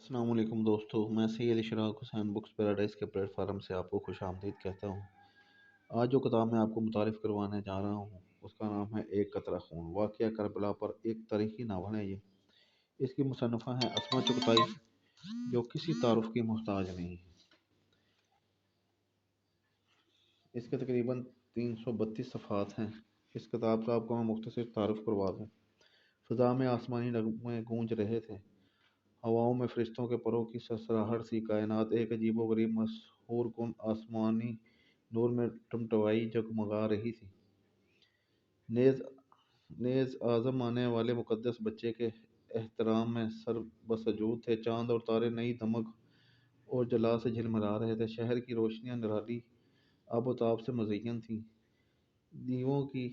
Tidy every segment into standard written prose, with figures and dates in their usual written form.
अस्सलाम वालेकुम दोस्तों, मैं Syed Ishraq Hussain books paradise के प्लेटफार्म से आपको खुश आमदीद कहता हूँ। आज जो किताब मैं आपको मुतारिफ़ करवाने जा रहा हूँ उसका नाम है एक कतरा खून। वाक़या करबला पर एक तारीख़ी नावल है ये। इसकी मुसन्निफ़ा है अस्मा चुगताई, जो किसी तारुफ़ की मोहताज नहीं है। इसके तकरीबन 332 सफ़हात हैं। इस किताब का आपको मैं मुख्तसर तारुफ़ करवा दूँ। फ़िज़ा में आसमानी नग़मे गूंज रहे थे, हवाओं में फ़रिश्तों के परों की सरसराहट सी। कायनात एक अजीबो-गरीब मसहूर कुन आसमानी नूर में टमटमाई जगमगा रही थी। नेज़ नेज़ आज़म आने वाले मुक़द्दस बच्चे के एहतराम में सर बसजूद थे। चाँद और तारे नई दमक और जला से झिलमिला रहे थे। शहर की रोशनियाँ निराली आबोताब से मुज़य्यन थीं। दीवों की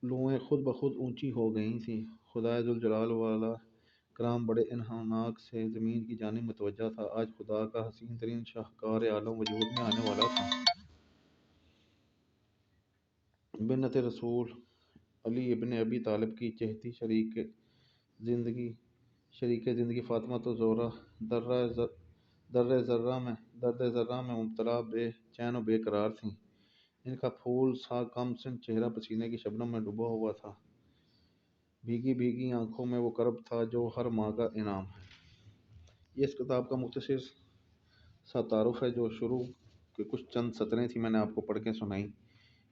लुएँ खुद ब खुद ऊँची हो गई थीं। खुदाए ज़ुल जलाल वाला कराम बड़े इन्हानाक से ज़मीन की जानिब मुतवज्जा था। आज खुदा का हसीन तरीन शाहकार आलम वजूद में आने वाला था। बिन्नत रसूल अली इब्न अबी तालिब की चहेती शरीक ज़िंदगी फ़ातिमा तो ज़ोहरा दर्द ज़र्रा में मुब्तला बेचैन व बेकरार थीं। इनका फूल सा कम सिन चेहरा पसीने की शबनम में डूबा हुआ था। भीगी भीगी आंखों में वो करब था जो हर माँ का इनाम है। ये इस किताब का मुख्तसर सा तारुफ़ है, जो शुरू के कुछ चंद सतरें थी मैंने आपको पढ़ के सुनाई।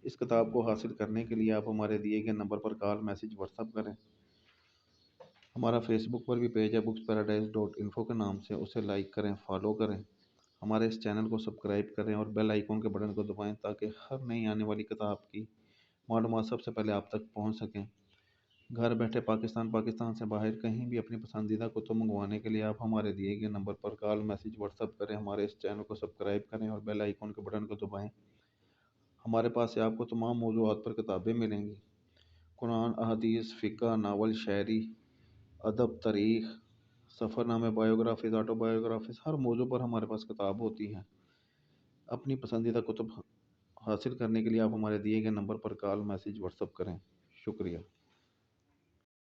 इस किताब को हासिल करने के लिए आप हमारे दिए गए नंबर पर कॉल, मैसेज, व्हाट्सअप करें। हमारा फेसबुक पर भी पेज है बुक्स पैराडाइज .info के नाम से, उसे लाइक करें, फॉलो करें। हमारे इस चैनल को सब्सक्राइब करें और बेल आइकन के बटन को दबाएं ताकि हर नई आने वाली किताब की मालूमात सबसे पहले आप तक पहुंच सकें। घर बैठे पाकिस्तान से बाहर कहीं भी अपनी पसंदीदा कुतुब मंगवाने के लिए आप हमारे दिए गए नंबर पर कॉल, मैसेज, व्हाट्सअप करें। हमारे इस चैनल को सब्सक्राइब करें और बेल आइकन के बटन को दबाएं। हमारे पास से आपको तमाम मौज़ूआत पर किताबें मिलेंगी। कुरान, अहदीस, फ़िक़्ह, नावल, शायरी, अदब, तारीख़, सफ़रनामे, बायोग्राफ़ीज़, ऑटोबायोग्राफ़ीज़, हर मौजू पर हमारे पास किताब होती है। अपनी पसंदीदा कुतुब हासिल करने के लिए आप हमारे दिए गए नंबर पर कॉल, मैसेज, व्हाट्सअप करें। शुक्रिया।